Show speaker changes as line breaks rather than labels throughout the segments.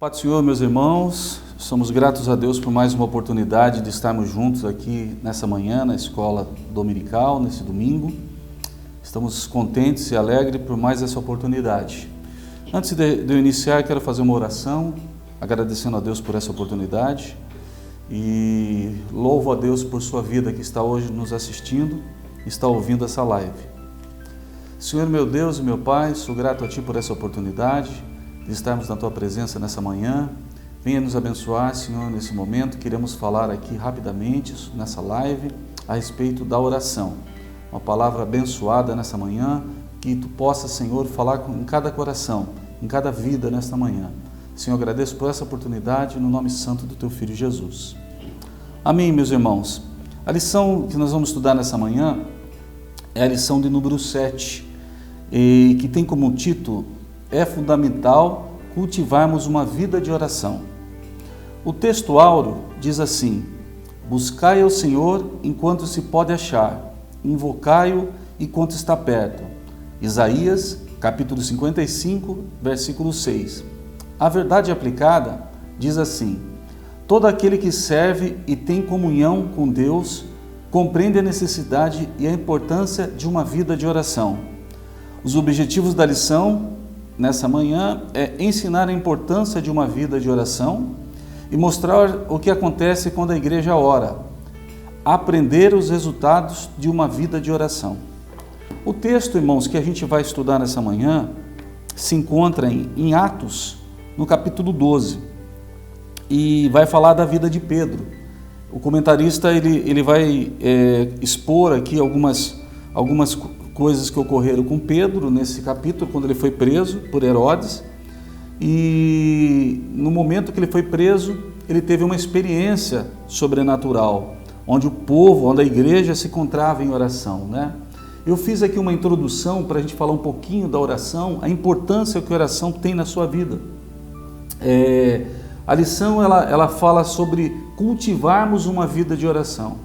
Pai do Senhor, meus irmãos, somos gratos a Deus por mais uma oportunidade de estarmos juntos aqui nessa manhã, na escola dominical, nesse domingo. Estamos contentes e alegres por mais essa oportunidade. Antes de eu iniciar, quero fazer uma oração, agradecendo a Deus por essa oportunidade e louvo a Deus por sua vida que está hoje nos assistindo, está ouvindo essa live. Senhor, meu Deus e meu Pai, sou grato a Ti por essa oportunidade de estarmos na Tua presença nessa manhã. Venha nos abençoar, Senhor, nesse momento. Queremos falar aqui rapidamente, nessa live, a respeito da oração. Uma palavra abençoada nessa manhã, que Tu possa, Senhor, falar em cada coração, em cada vida nesta manhã. Senhor, agradeço por essa oportunidade, no nome santo do Teu Filho Jesus. Amém, meus irmãos. A lição que nós vamos estudar nessa manhã é a lição de número 7, e que tem como título: é fundamental cultivarmos uma vida de oração. O texto áureo diz assim: buscai ao Senhor enquanto se pode achar, invocai-o enquanto está perto. Isaías, capítulo 55, versículo 6. A verdade aplicada diz assim: todo aquele que serve e tem comunhão com Deus compreende a necessidade e a importância de uma vida de oração. Os objetivos da lição nessa manhã é ensinar a importância de uma vida de oração e mostrar o que acontece quando a igreja ora, aprender os resultados de uma vida de oração. O texto, irmãos, que a gente vai estudar nessa manhã se encontra em Atos, no capítulo 12, e vai falar da vida de Pedro. O comentarista ele vai expor aqui algumas coisas que ocorreram com Pedro nesse capítulo, quando ele foi preso por Herodes. E no momento que ele foi preso, ele teve uma experiência sobrenatural, onde o povo, onde a igreja se encontrava em oração, né? Eu fiz aqui uma introdução para a gente falar um pouquinho da oração, a importância que a oração tem na sua vida. A lição ela fala sobre cultivarmos uma vida de oração.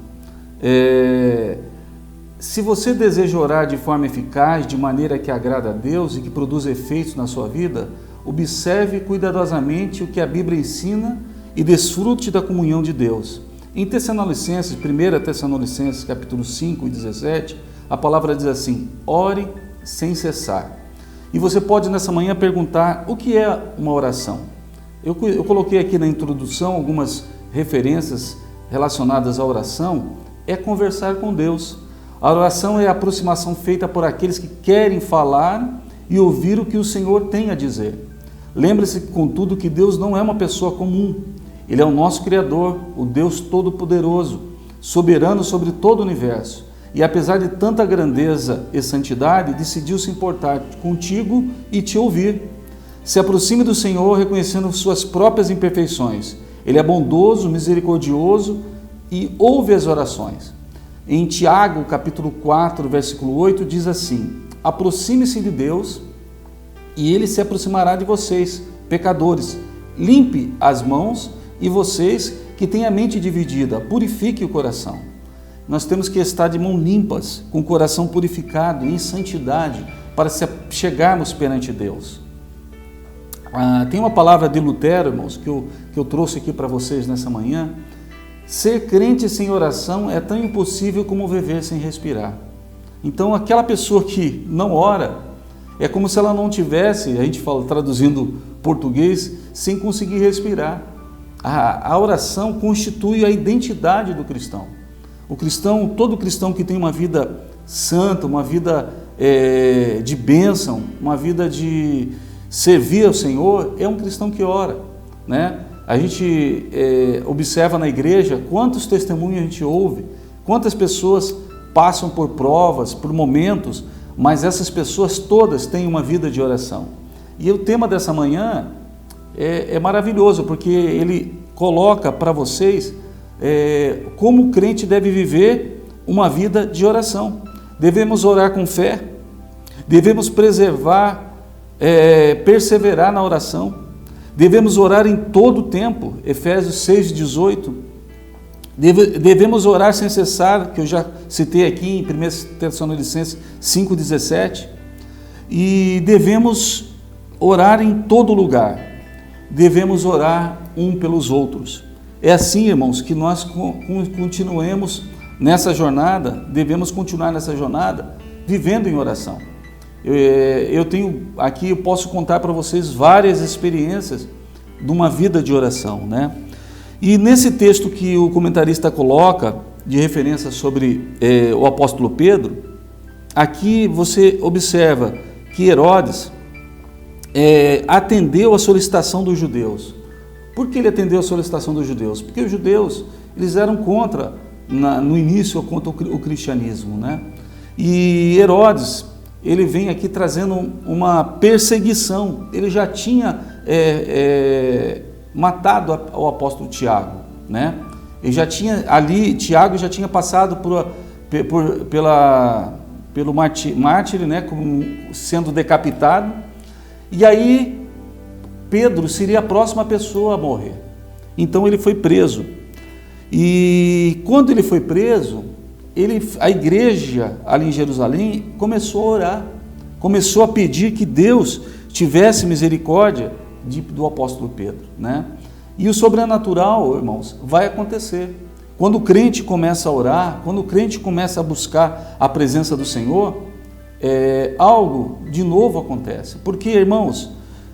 Se você deseja orar de forma eficaz, de maneira que agrada a Deus e que produza efeitos na sua vida, observe cuidadosamente o que a Bíblia ensina e desfrute da comunhão de Deus. Em Tessalonicenses, 1 Tessalonicenses, capítulo 5 e 17, a palavra diz assim: ore sem cessar. E você pode nessa manhã perguntar: o que é uma oração? Eu coloquei aqui na introdução algumas referências relacionadas à oração. É conversar com Deus. A oração é a aproximação feita por aqueles que querem falar e ouvir o que o Senhor tem a dizer. Lembre-se, contudo, que Deus não é uma pessoa comum. Ele é o nosso Criador, o Deus Todo-Poderoso, soberano sobre todo o universo. E apesar de tanta grandeza e santidade, decidiu se importar contigo e te ouvir. Se aproxime do Senhor reconhecendo suas próprias imperfeições. Ele é bondoso, misericordioso e ouve as orações. Em Tiago, capítulo 4, versículo 8, diz assim: aproxime-se de Deus e Ele se aproximará de vocês, pecadores. Limpe as mãos e vocês que têm a mente dividida, purifique o coração. Nós temos que estar de mãos limpas, com o coração purificado, em santidade, para chegarmos perante Deus. Tem uma palavra de Lutero, irmãos, que eu trouxe aqui para vocês nessa manhã. Ser crente sem oração é tão impossível como viver sem respirar. Então, aquela pessoa que não ora, é como se ela não tivesse, a gente fala, traduzindo português, sem conseguir respirar. A oração constitui a identidade do cristão. O cristão, todo cristão que tem uma vida santa, uma vida de bênção, uma vida de servir ao Senhor, é um cristão que ora, né? A gente observa na igreja quantos testemunhos a gente ouve, quantas pessoas passam por provas, por momentos, mas essas pessoas todas têm uma vida de oração. E o tema dessa manhã é maravilhoso, porque ele coloca para vocês como o crente deve viver uma vida de oração. Devemos orar com fé, devemos perseverar na oração. Devemos orar em todo o tempo, Efésios 6,18. Devemos orar sem cessar, que eu já citei aqui em 1 Tessalonicenses 5,17. E devemos orar em todo lugar. devemos orar um pelos outros. É assim, irmãos, que nós continuemos nessa jornada, devemos continuar nessa jornada, vivendo em oração. Eu tenho aqui, eu posso contar para vocês várias experiências de uma vida de oração, né? E nesse texto que o comentarista coloca, de referência sobre o apóstolo Pedro, aqui você observa que Herodes atendeu a solicitação dos judeus. Por que ele atendeu a solicitação dos judeus? Porque os judeus, eles eram contra, no início, contra o cristianismo, né? E Herodes, ele vem aqui trazendo uma perseguição. Ele já tinha matado o apóstolo Tiago, né? Ele já tinha ali, Tiago já tinha passado pelo mártir, né? Sendo decapitado. E aí Pedro seria a próxima pessoa a morrer. Então ele foi preso. E quando ele foi preso, a igreja ali em Jerusalém começou a orar, começou a pedir que Deus tivesse misericórdia do apóstolo Pedro, né? E o sobrenatural, irmãos, vai acontecer. Quando o crente começa a orar, quando o crente começa a buscar a presença do Senhor, algo de novo acontece. Porque, irmãos,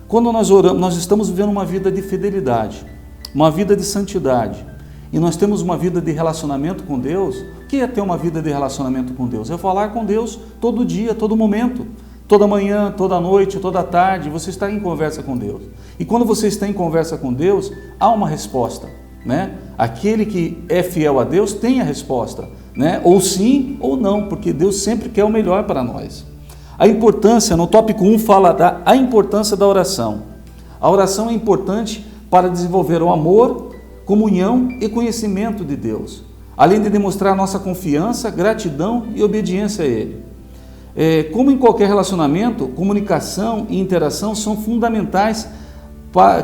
quando nós oramos, nós estamos vivendo uma vida de fidelidade, uma vida de santidade, e nós temos uma vida de relacionamento com Deus. O que é ter uma vida de relacionamento com Deus? É falar com Deus todo dia, todo momento, toda manhã, toda noite, toda tarde, você está em conversa com Deus. E quando você está em conversa com Deus, há uma resposta, né? Aquele que é fiel a Deus tem a resposta, né? Ou sim ou não, porque Deus sempre quer o melhor para nós. A importância, no tópico 1 fala a importância da oração. A oração é importante para desenvolver o amor, comunhão e conhecimento de Deus, além de demonstrar nossa confiança, gratidão e obediência a Ele. Como em qualquer relacionamento, comunicação e interação são fundamentais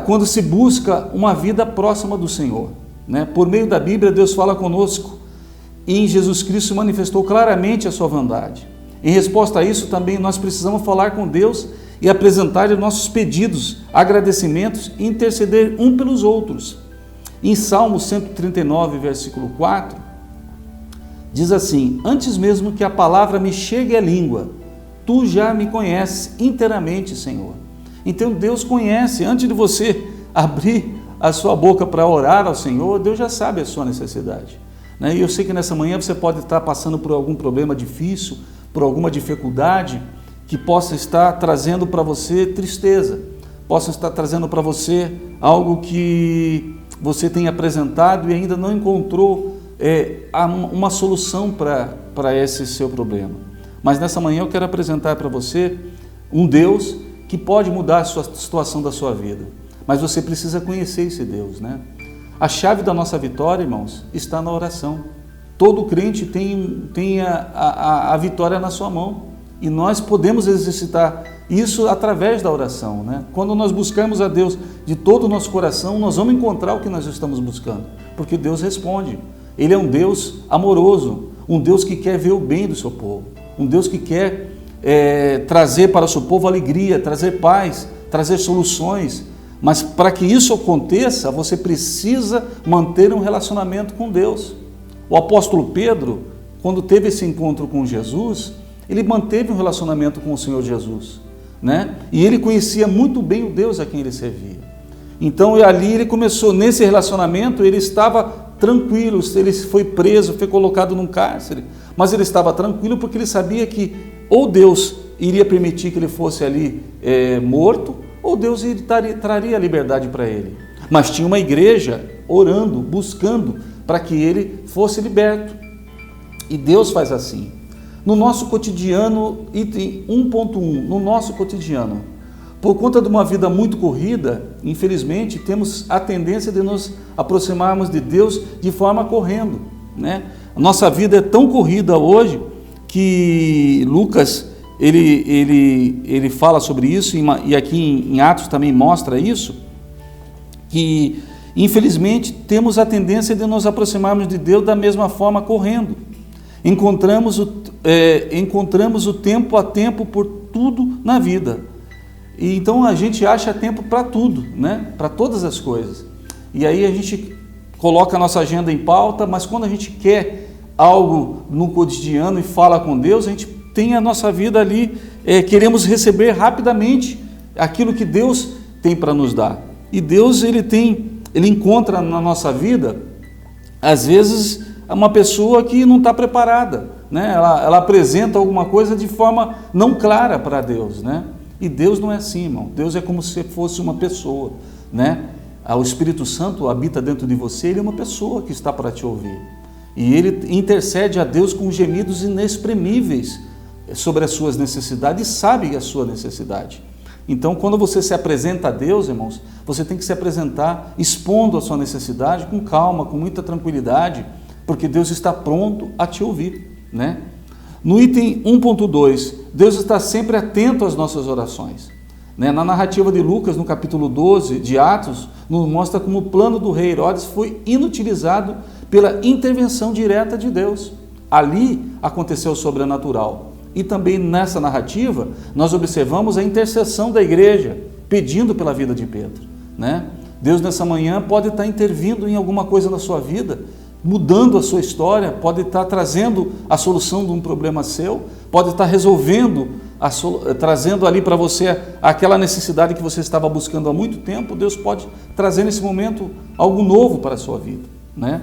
quando se busca uma vida próxima do Senhor, né? Por meio da Bíblia, Deus fala conosco e em Jesus Cristo manifestou claramente a sua vontade. Em resposta a isso, também nós precisamos falar com Deus e apresentar nossos pedidos, agradecimentos e interceder um pelos outros. Em Salmo 139, versículo 4, diz assim: antes mesmo que a palavra me chegue à língua, tu já me conheces inteiramente, Senhor. Então Deus conhece, antes de você abrir a sua boca para orar ao Senhor, Deus já sabe a sua necessidade, né? E eu sei que nessa manhã você pode estar passando por algum problema difícil, por alguma dificuldade que possa estar trazendo para você tristeza, possa estar trazendo para você algo que você tem apresentado e ainda não encontrou uma solução para esse seu problema. Mas nessa manhã eu quero apresentar para você um Deus que pode mudar a situação da sua vida. Mas você precisa conhecer esse Deus, né? A chave da nossa vitória, irmãos, está na oração. Todo crente tem a vitória na sua mão. E nós podemos exercitar isso através da oração, né? Quando nós buscamos a Deus de todo o nosso coração, nós vamos encontrar o que nós estamos buscando, porque Deus responde. Ele é um Deus amoroso, um Deus que quer ver o bem do seu povo, um Deus que quer trazer para o seu povo alegria, trazer paz, trazer soluções. Mas para que isso aconteça, você precisa manter um relacionamento com Deus. O apóstolo Pedro, quando teve esse encontro com Jesus, ele manteve um relacionamento com o Senhor Jesus, né? E ele conhecia muito bem o Deus a quem ele servia. Então ali ele começou, nesse relacionamento, ele estava tranquilo. Ele foi preso, foi colocado num cárcere, mas ele estava tranquilo porque ele sabia que ou Deus iria permitir que ele fosse ali morto, ou Deus traria a liberdade para ele. Mas tinha uma igreja orando, buscando para que ele fosse liberto. E Deus faz assim. No nosso cotidiano, item 1.1, no nosso cotidiano, por conta de uma vida muito corrida, infelizmente, temos a tendência de nos aproximarmos de Deus de forma correndo, né? A nossa vida é tão corrida hoje que Lucas, ele fala sobre isso, e aqui em Atos também mostra isso, que infelizmente temos a tendência de nos aproximarmos de Deus da mesma forma correndo. Encontramos o tempo a tempo por tudo na vida. E então a gente acha tempo para tudo, né? Para todas as coisas. E aí a gente coloca a nossa agenda em pauta, mas quando a gente quer algo no cotidiano e fala com Deus, a gente tem a nossa vida ali, queremos receber rapidamente aquilo que Deus tem para nos dar. E Deus, ele encontra na nossa vida, às vezes, uma pessoa que não está preparada, né? Ela apresenta alguma coisa de forma não clara para Deus, né? E Deus não é assim, irmão. Deus é como se fosse uma pessoa, né? O Espírito Santo habita dentro de você, ele é uma pessoa que está para te ouvir. E ele intercede a Deus com gemidos inexprimíveis sobre as suas necessidades e sabe a sua necessidade. Então, quando você se apresenta a Deus, irmãos, você tem que se apresentar expondo a sua necessidade com calma, com muita tranquilidade, porque Deus está pronto a te ouvir, né? No item 1.2, Deus está sempre atento às nossas orações, né? Na narrativa de Lucas, no capítulo 12 de Atos, nos mostra como o plano do rei Herodes foi inutilizado pela intervenção direta de Deus. Ali aconteceu o sobrenatural. E também nessa narrativa, nós observamos a intercessão da igreja, pedindo pela vida de Pedro, né? Deus nessa manhã pode estar intervindo em alguma coisa na sua vida, mudando a sua história, pode estar trazendo a solução de um problema seu, pode estar resolvendo, trazendo ali para você aquela necessidade que você estava buscando há muito tempo. Deus pode trazer nesse momento algo novo para a sua vida, né?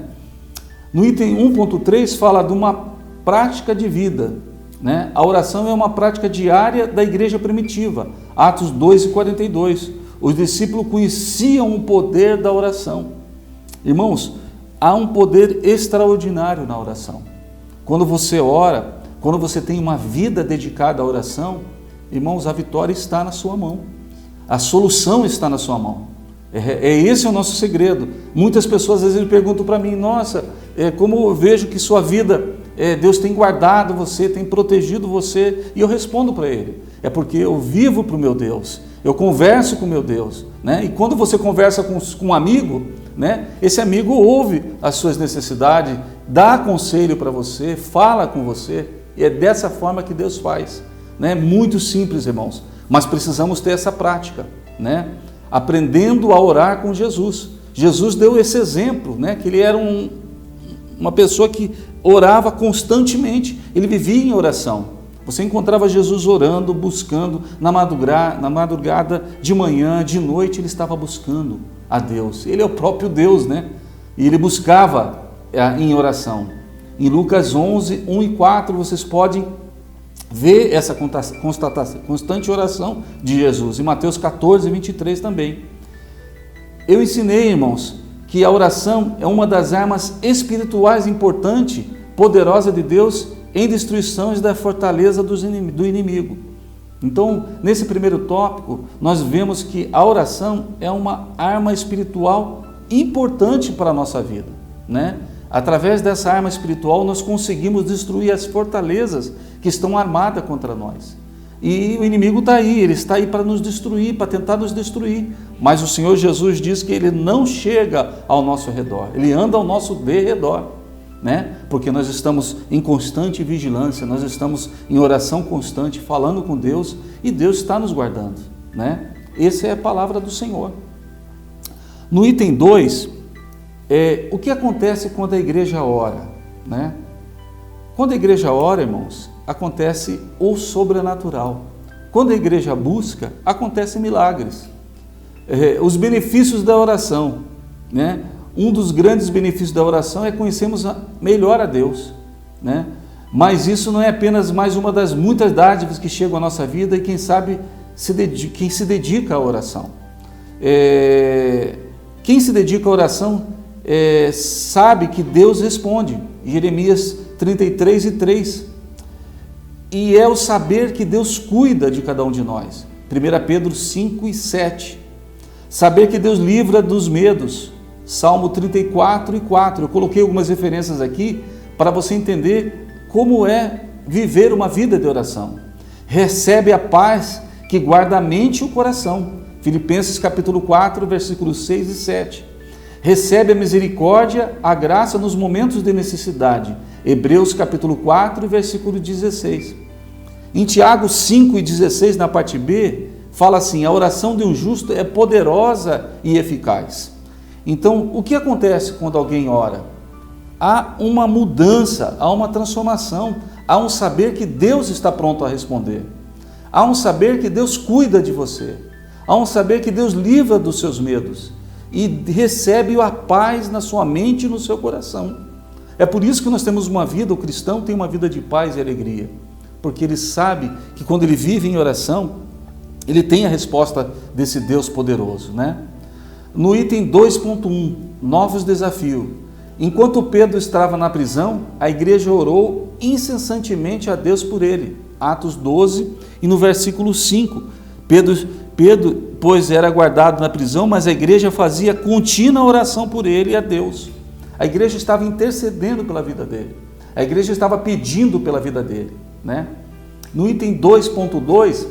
No item 1.3 fala de uma prática de vida, né? A oração é uma prática diária da igreja primitiva, Atos 2:42. Os discípulos conheciam o poder da oração. Irmãos, há um poder extraordinário na oração. Quando você ora, quando você tem uma vida dedicada à oração, irmãos, a vitória está na sua mão, a solução está na sua mão. Esse é o nosso segredo. Muitas pessoas às vezes perguntam para mim: nossa, como eu vejo que sua vida, Deus tem guardado você, tem protegido você. E eu respondo para ele: é porque eu vivo para o meu Deus, eu converso com o meu Deus, né? E quando você conversa com um amigo, né, esse amigo ouve as suas necessidades, dá conselho para você, fala com você, e é dessa forma que Deus faz, né? Muito simples, irmãos, mas precisamos ter essa prática, né? Aprendendo a orar com Jesus. Jesus deu esse exemplo, né? Que ele era uma pessoa que orava constantemente, ele vivia em oração. Você encontrava Jesus orando, buscando, na madrugada, de manhã, de noite, ele estava buscando a Deus. Ele é o próprio Deus, né? E ele buscava em oração. Em Lucas 11, 1 e 4, vocês podem ver essa constante oração de Jesus. Em Mateus 14, 23 também. Eu ensinei, irmãos, que a oração é uma das armas espirituais importantes, poderosa de Deus em destruições da fortaleza do inimigo. Então, nesse primeiro tópico, nós vemos que a oração é uma arma espiritual importante para a nossa vida, né? Através dessa arma espiritual, nós conseguimos destruir as fortalezas que estão armadas contra nós. E o inimigo está aí, ele está aí para nos destruir, para tentar nos destruir. Mas o Senhor Jesus diz que ele não chega ao nosso redor, ele anda ao nosso derredor, né? Porque nós estamos em constante vigilância, nós estamos em oração constante, falando com Deus, e Deus está nos guardando, né? Essa é a palavra do Senhor. No item 2, o que acontece quando a igreja ora, né? Quando a igreja ora, irmãos, acontece o sobrenatural. Quando a igreja busca, acontecem milagres. Os benefícios da oração, né? Um dos grandes benefícios da oração é conhecermos melhor a Deus, né? Mas isso não é apenas mais uma das muitas dádivas que chegam à nossa vida, e quem sabe quem se dedica à oração. Quem se dedica à oração sabe que Deus responde. Jeremias 33:3. E é o saber que Deus cuida de cada um de nós. 1 Pedro 5:7. Saber que Deus livra dos medos. Salmo 34:4. Eu coloquei algumas referências aqui para você entender como é viver uma vida de oração. Recebe a paz que guarda a mente e o coração. Filipenses capítulo 4, versículos 6 e 7. Recebe a misericórdia, a graça nos momentos de necessidade. Hebreus capítulo 4, versículo 16. Em Tiago 5:16, na parte B, fala assim: a oração de um justo é poderosa e eficaz. Então, o que acontece quando alguém ora? Há uma mudança, há uma transformação, há um saber que Deus está pronto a responder. Há um saber que Deus cuida de você. Há um saber que Deus livra dos seus medos e recebe a paz na sua mente e no seu coração. É por isso que nós temos uma vida, o cristão tem uma vida de paz e alegria, porque ele sabe que quando ele vive em oração, ele tem a resposta desse Deus poderoso, né? No item 2.1, novos desafios. Enquanto Pedro estava na prisão, a igreja orou incessantemente a Deus por ele. Atos 12 e no versículo 5. Pedro, pois era guardado na prisão, mas a igreja fazia contínua oração por ele e a Deus. A igreja estava intercedendo pela vida dele. A igreja estava pedindo pela vida dele, né? No item 2.2,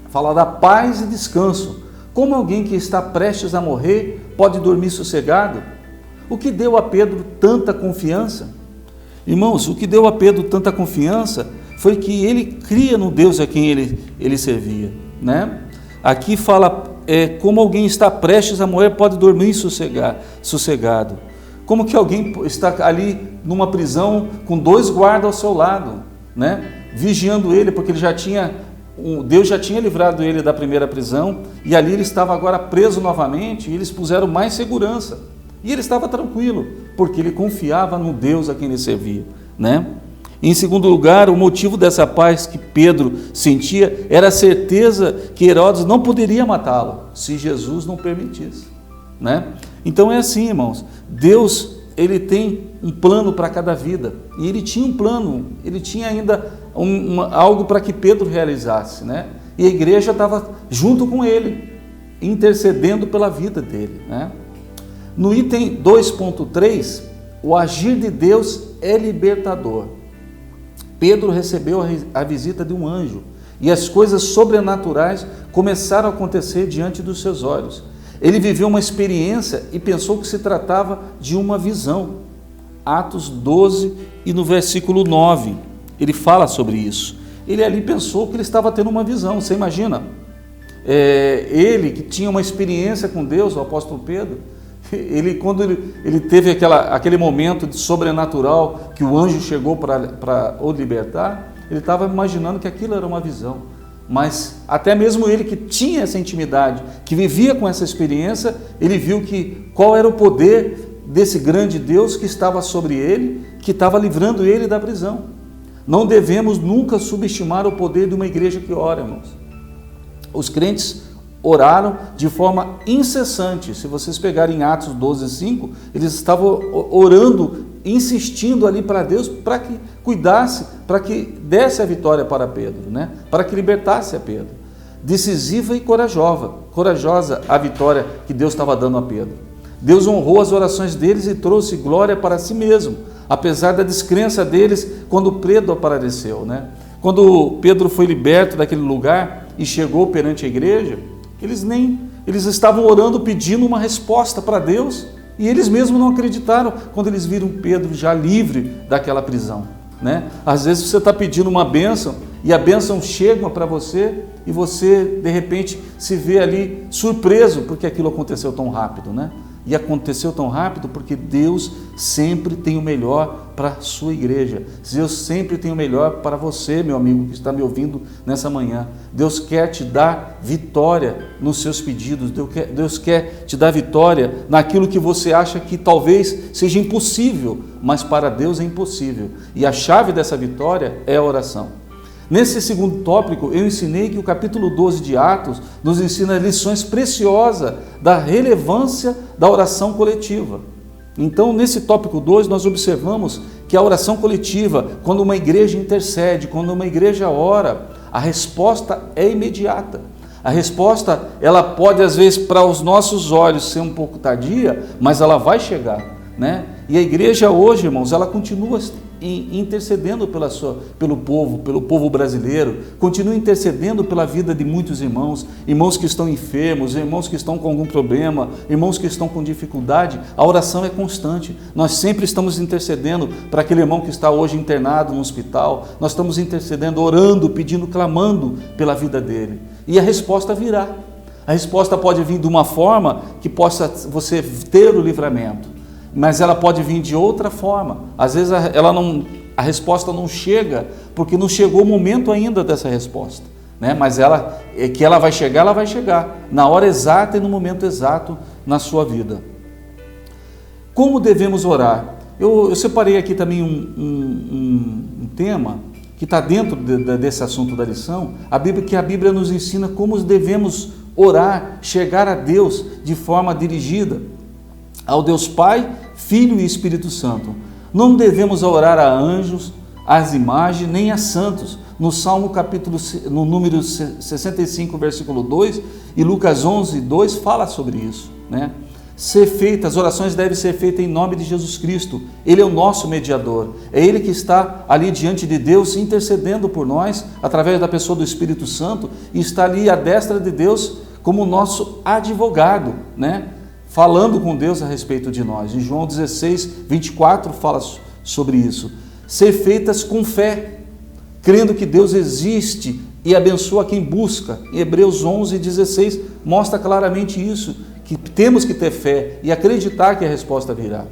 fala da paz e descanso. Como alguém que está prestes a morrer pode dormir sossegado? O que deu a Pedro tanta confiança? Irmãos, o que deu a Pedro tanta confiança foi que ele cria no Deus a quem ele servia, né? Aqui fala, como alguém está prestes a morrer pode dormir sossegado. Como que alguém está ali numa prisão com 2 guardas ao seu lado, né? Vigiando ele, porque Deus já tinha livrado ele da primeira prisão, e ali ele estava agora preso novamente, e eles puseram mais segurança. E ele estava tranquilo, porque ele confiava no Deus a quem ele servia, né? Em segundo lugar, o motivo dessa paz que Pedro sentia era a certeza que Herodes não poderia matá-lo, se Jesus não permitisse, né? Então é assim, irmãos, Deus, ele tem um plano para cada vida, e ele tinha um plano, ele tinha ainda algo para que Pedro realizasse, né? E a igreja estava junto com ele, intercedendo pela vida dele, né? No item 2.3, o agir de Deus é libertador. Pedro recebeu a visita de um anjo, e as coisas sobrenaturais começaram a acontecer diante dos seus olhos. Ele viveu uma experiência e pensou que se tratava de uma visão. Atos 12 e no versículo 9, ele fala sobre isso. Ele ali pensou que ele estava tendo uma visão, você imagina? Ele que tinha uma experiência com Deus, o apóstolo Pedro, quando ele teve aquele momento de sobrenatural, que o anjo chegou para o libertar, ele estava imaginando que aquilo era uma visão. Mas até mesmo ele que tinha essa intimidade, que vivia com essa experiência, ele viu qual era o poder desse grande Deus que estava sobre ele, que estava livrando ele da prisão. Não devemos nunca subestimar o poder de uma igreja que ora, irmãos. Os crentes oraram de forma incessante. Se vocês pegarem Atos 12:5, eles estavam orando, insistindo ali para Deus, para que cuidasse, para que desse a vitória para Pedro, né? Para que libertasse a Pedro. Decisiva e corajosa a vitória que Deus estava dando a Pedro. Deus honrou as orações deles e trouxe glória para si mesmo, apesar da descrença deles quando Pedro apareceu, né? Quando Pedro foi liberto daquele lugar e chegou perante a igreja, eles estavam orando, pedindo uma resposta para Deus, e eles mesmos não acreditaram quando eles viram Pedro já livre daquela prisão, né? Às vezes você está pedindo uma bênção e a bênção chega para você e você de repente se vê ali surpreso porque aquilo aconteceu tão rápido, né? E aconteceu tão rápido porque Deus sempre tem o melhor para a sua igreja. Deus sempre tem o melhor para você, meu amigo, que está me ouvindo nessa manhã. Deus quer te dar vitória nos seus pedidos. Deus quer te dar vitória naquilo que você acha que talvez seja impossível, mas para Deus é impossível. E a chave dessa vitória é a oração. Nesse segundo tópico, eu ensinei que o capítulo 12 de Atos nos ensina lições preciosas da relevância da oração coletiva. Então, nesse tópico 2, nós observamos que a oração coletiva, quando uma igreja intercede, quando uma igreja ora, a resposta é imediata. A resposta, ela pode, às vezes, para os nossos olhos ser um pouco tardia, mas ela vai chegar, né? E a igreja hoje, irmãos, ela continua intercedendo pelo povo brasileiro, continua intercedendo pela vida de muitos irmãos que estão enfermos, irmãos que estão com algum problema, irmãos que estão com dificuldade. A oração é constante, nós sempre estamos intercedendo para aquele irmão que está hoje internado no hospital, nós estamos intercedendo, orando, pedindo, clamando pela vida dele. e a resposta virá. A resposta pode vir de uma forma que possa você ter o livramento, mas ela pode vir de outra forma. Às vezes a resposta não chega, porque não chegou o momento ainda dessa resposta, né? Mas que ela vai chegar na hora exata e no momento exato na sua vida. Como devemos orar? Eu separei aqui também um tema que está dentro desse assunto da lição, que a Bíblia nos ensina como devemos orar, chegar a Deus de forma dirigida, ao Deus Pai, Filho e Espírito Santo. Não devemos orar a anjos, às imagens, nem a santos. No Salmo no número 65, versículo 2, e Lucas 11, 2 fala sobre isso, né? As orações devem ser feitas em nome de Jesus Cristo. Ele é o nosso mediador. É Ele que está ali diante de Deus, intercedendo por nós, através da pessoa do Espírito Santo, e está ali à destra de Deus como nosso advogado, né? Falando com Deus a respeito de nós. Em João 16, 24 fala sobre isso. Ser feitas com fé, crendo que Deus existe e abençoa quem busca. Em Hebreus 11, 16 mostra claramente isso, que temos que ter fé e acreditar que a resposta virá.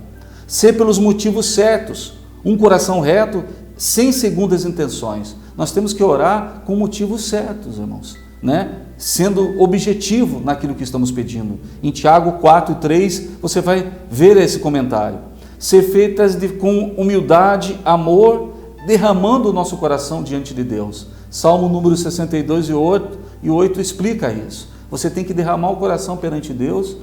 Ser pelos motivos certos, um coração reto, sem segundas intenções. Nós temos que orar com motivos certos, irmãos, né? Sendo objetivo naquilo que estamos pedindo. Em Tiago 4, 3, você vai ver esse comentário. Ser feitas com humildade, amor, derramando o nosso coração diante de Deus. Salmo número 62 e 8 explica isso. Você tem que derramar o coração perante Deus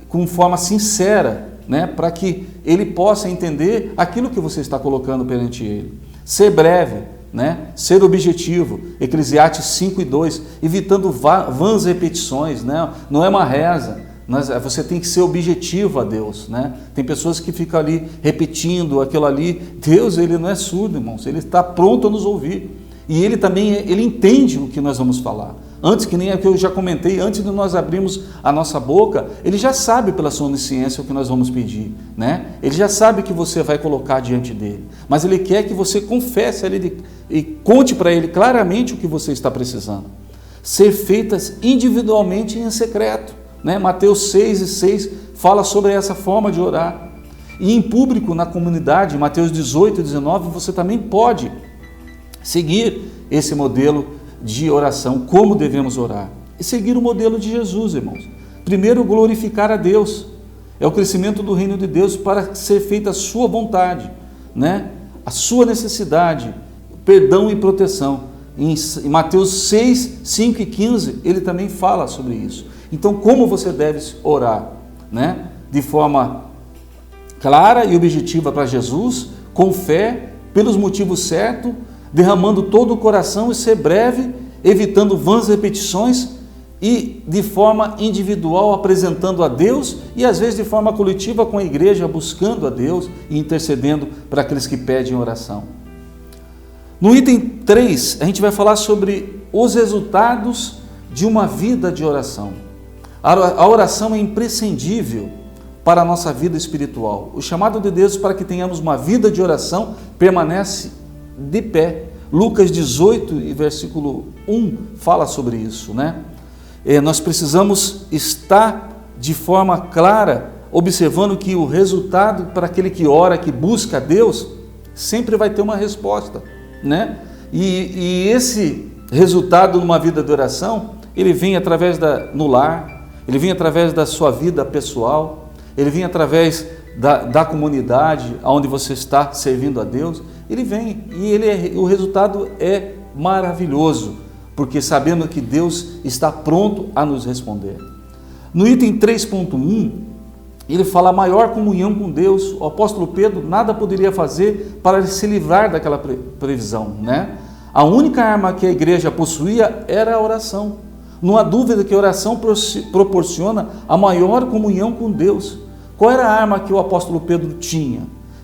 com forma sincera, né, para que Ele possa entender aquilo que você está colocando perante Ele. Ser breve, né, ser objetivo, Eclesiastes 5 e 2, evitando vãs repetições, né, não é uma reza, mas você tem que ser objetivo a Deus, né? Tem pessoas que ficam ali repetindo aquilo ali. Deus, Ele não é surdo, irmãos, Ele está pronto a nos ouvir. E Ele também, Ele entende o que nós vamos falar. Antes, que nem é que eu já comentei, antes de nós abrirmos a nossa boca, Ele já sabe pela sua onisciência o que nós vamos pedir, né? Ele já sabe que você vai colocar diante dEle, mas Ele quer que você confesse a Ele e conte para Ele claramente o que você está precisando. Ser feitas individualmente e em secreto, né? Mateus 6 e 6 fala sobre essa forma de orar. E em público, na comunidade, Mateus 18 e 19, você também pode seguir esse modelo de oração, como devemos orar. E seguir o modelo de Jesus, irmãos. Primeiro, glorificar a Deus. É o crescimento do reino de Deus para ser feita a sua vontade, né? A sua necessidade, perdão e proteção. Em Mateus 6, 5 e 15, ele também fala sobre isso. Então, como você deve orar, né? De forma clara e objetiva para Jesus, com fé, pelos motivos certos, derramando todo o coração e ser breve, evitando vãs repetições e de forma individual apresentando a Deus e às vezes de forma coletiva com a igreja buscando a Deus e intercedendo para aqueles que pedem oração. No item 3, a gente vai falar sobre os resultados de uma vida de oração. A oração é imprescindível para a nossa vida espiritual. O chamado de Deus para que tenhamos uma vida de oração permanece de pé. Lucas 18 e versículo 1 fala sobre isso, né? Nós precisamos estar de forma clara, observando que o resultado para aquele que ora, que busca a Deus, sempre vai ter uma resposta, né? E esse resultado numa vida de oração, ele vem através no lar, ele vem através da sua vida pessoal, ele vem através da comunidade onde você está servindo a Deus. Ele vem e o resultado é maravilhoso, porque sabendo que Deus está pronto a nos responder. No item 3.1, ele fala a maior comunhão com Deus. O apóstolo Pedro nada poderia fazer para se livrar daquela previsão, né? A única arma que a igreja possuía era a oração. Não há dúvida que a oração proporciona a maior comunhão com Deus. Qual era a arma que o apóstolo Pedro tinha?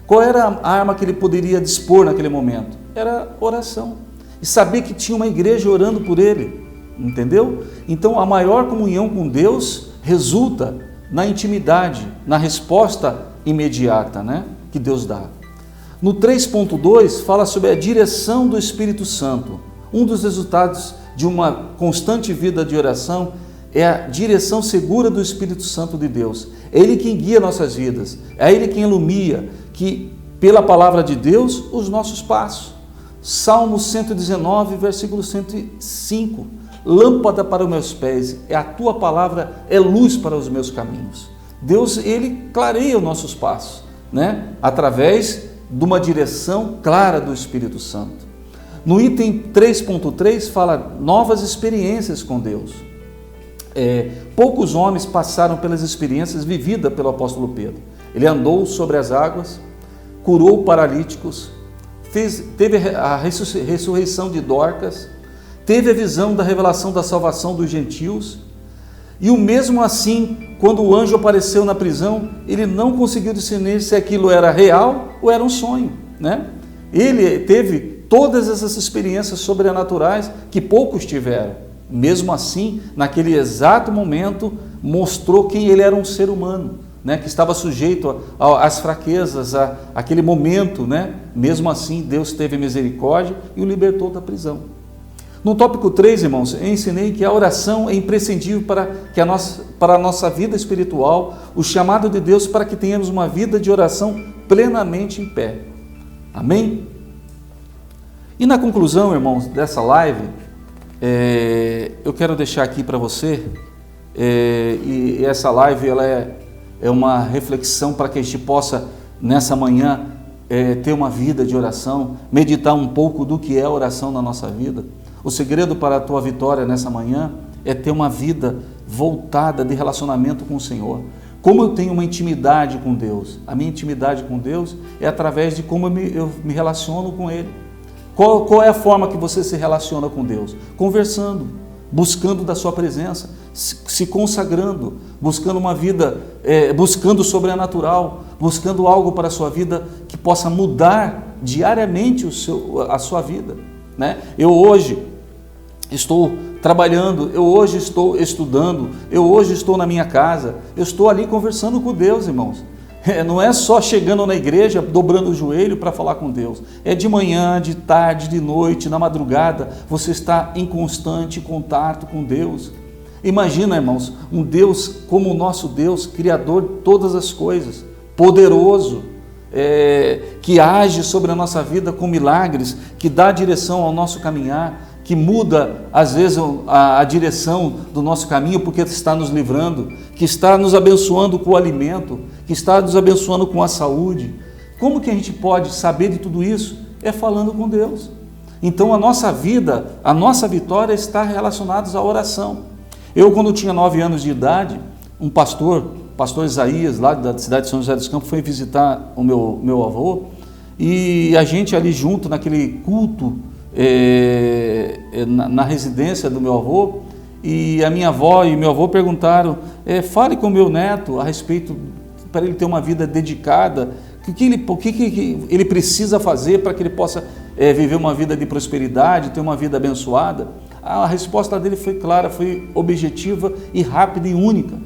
Qual era a arma que ele poderia dispor naquele momento? Era oração. E saber que tinha uma igreja orando por ele, entendeu? Então a maior comunhão com Deus resulta na intimidade, na resposta imediata, né, que Deus dá. No 3.2 fala sobre a direção do Espírito Santo. Um dos resultados de uma constante vida de oração é a direção segura do Espírito Santo de Deus. É Ele quem guia nossas vidas, é Ele quem ilumina, que pela palavra de Deus, os nossos passos. Salmo 119, versículo 105. Lâmpada para os meus pés, é a tua palavra, é luz para os meus caminhos. Deus, Ele clareia os nossos passos, né? Através de uma direção clara do Espírito Santo. No item 3.3 fala novas experiências com Deus. Poucos homens passaram pelas experiências vividas pelo apóstolo Pedro. Ele andou sobre as águas, curou paralíticos, teve a ressurreição de Dorcas, teve a visão da revelação da salvação dos gentios, e o mesmo assim, quando o anjo apareceu na prisão, ele não conseguiu discernir se aquilo era real ou era um sonho, né? Ele teve todas essas experiências sobrenaturais que poucos tiveram. Mesmo assim, naquele exato momento, mostrou que ele era um ser humano, né, que estava sujeito às fraquezas, àquele momento, né? Mesmo assim, Deus teve misericórdia e o libertou da prisão. No tópico 3, irmãos, eu ensinei que a oração é imprescindível para a nossa vida espiritual, o chamado de Deus para que tenhamos uma vida de oração plenamente em pé. Amém? E na conclusão, irmãos, dessa live, eu quero deixar aqui para você, e essa live ela é uma reflexão para que a gente possa, nessa manhã, ter uma vida de oração, meditar um pouco do que é oração na nossa vida. O segredo para a tua vitória nessa manhã é ter uma vida voltada de relacionamento com o Senhor. Como eu tenho uma intimidade com Deus? A minha intimidade com Deus é através de como eu me relaciono com Ele. Qual é a forma que você se relaciona com Deus? Conversando, buscando da sua presença, se consagrando, buscando uma vida, buscando o sobrenatural, buscando algo para a sua vida que possa mudar diariamente a sua vida, né? Eu hoje estou trabalhando, eu hoje estou estudando, eu hoje estou na minha casa, eu estou ali conversando com Deus, irmãos. Não é só chegando na igreja, dobrando o joelho para falar com Deus. É de manhã, de tarde, de noite, na madrugada, você está em constante contato com Deus. Imagina, irmãos, um Deus como o nosso Deus, Criador de todas as coisas, poderoso, que age sobre a nossa vida com milagres, que dá direção ao nosso caminhar, que muda, às vezes, a direção do nosso caminho, porque está nos livrando, que está nos abençoando com o alimento, que está nos abençoando com a saúde. Como que a gente pode saber de tudo isso? É falando com Deus. Então, a nossa vida, a nossa vitória está relacionada à oração. Eu, quando tinha 9 anos de idade, um pastor Isaías, lá da cidade de São José dos Campos, foi visitar o meu avô, e a gente ali junto, naquele culto, na residência do meu avô, e a minha avó e meu avô perguntaram, fale com o meu neto a respeito, para ele ter uma vida dedicada, o que ele precisa fazer para que ele possa viver uma vida de prosperidade, ter uma vida abençoada. A resposta dele foi clara, foi objetiva e rápida e única.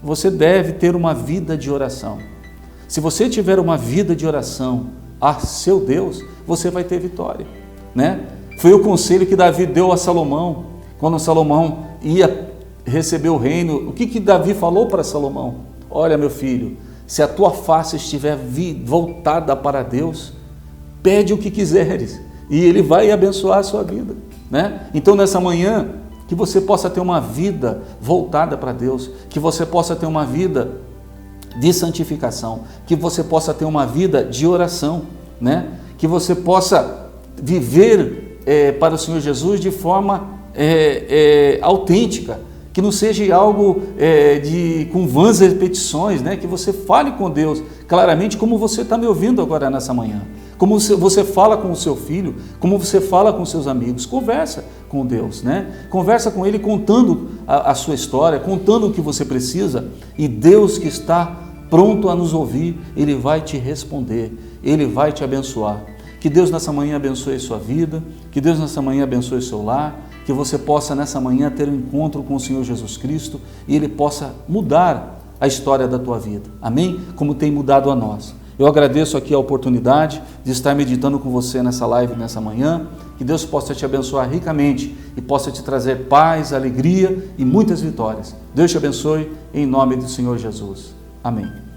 Você deve ter uma vida de oração. Se você tiver uma vida de oração a seu Deus, você vai ter vitória, né? Foi o conselho que Davi deu a Salomão, quando Salomão ia receber o reino. O que Davi falou para Salomão? Olha, meu filho, se a tua face estiver voltada para Deus, pede o que quiseres, e Ele vai abençoar a sua vida, né? Então, nessa manhã, que você possa ter uma vida voltada para Deus, que você possa ter uma vida de santificação, que você possa ter uma vida de oração, né? Que você possa viver para o Senhor Jesus de forma autêntica, que não seja algo com vãs repetições, né? Que você fale com Deus claramente, como você está me ouvindo agora nessa manhã, como você fala com o seu filho, como você fala com seus amigos. Conversa com Deus, né? Conversa com Ele contando a sua história, contando o que você precisa, e Deus, que está pronto a nos ouvir, Ele vai te responder, Ele vai te abençoar. Que Deus nessa manhã abençoe a sua vida, que Deus nessa manhã abençoe o seu lar, que você possa nessa manhã ter um encontro com o Senhor Jesus Cristo e Ele possa mudar a história da tua vida. Amém? Como tem mudado a nossa. Eu agradeço aqui a oportunidade de estar meditando com você nessa live, nessa manhã. Que Deus possa te abençoar ricamente e possa te trazer paz, alegria e muitas vitórias. Deus te abençoe em nome do Senhor Jesus. Amém.